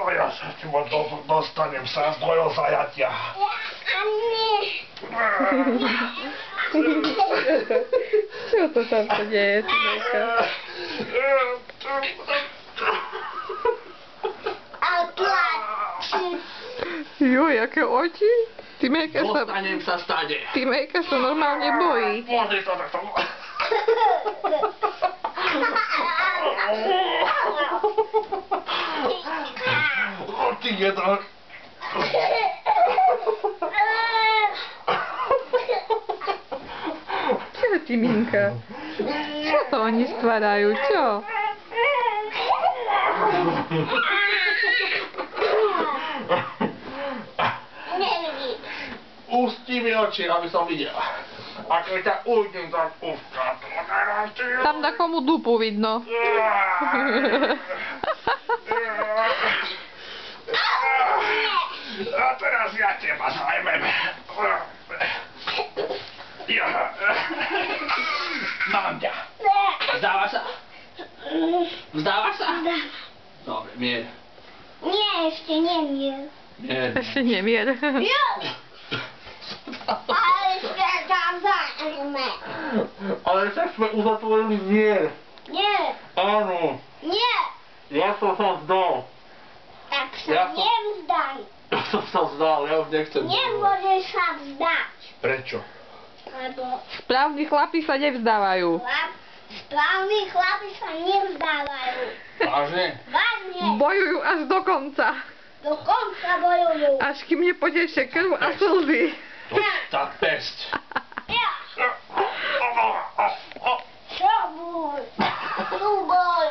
Ja sa ti dostanem sa z tvojho zajatia. Čo to tam sa deje, Timejka? Juj, aké oči? Dostanem sa stade. Timejka sa normálne bojí. Pozri sa takto. Ty jedno. Čo, Timinka? Čo to oni stvárajú, čo? Pustí mi oči, aby som videl. A keď ťa ujdem za ústa, to teraz ty... Tam na komu dupu vidno. A teraz ja teba zajmem. Mám ťa. Vzdávaš sa? Vzdávaš sa? Dobre, mier. Nie, ešte nemier. Mier. Ešte nemier. Ale ešte tam zajme. Ale však sme uzatvorili mier. Nie, Áno. nie. Ja som sa vzdal. Tak Ja sa som- nevzdaj. Ja som sa vzdal, ja už nechcem. Nemôžeš sa vzdať. Prečo? Lebo Správni chlapi sa nevzdávajú. správni chlapi sa nevzdávajú. Vážne? Vážne, Bojujú až do konca. do konca bojujú. Až kým nepotešie krv a slzy. To tá pesť. Ja, Šobuj, Šuboj,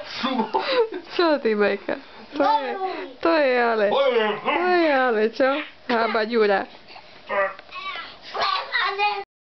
Čo, Timejka? To je ale... Bojujem. To je ale, čo? Hába Ďura.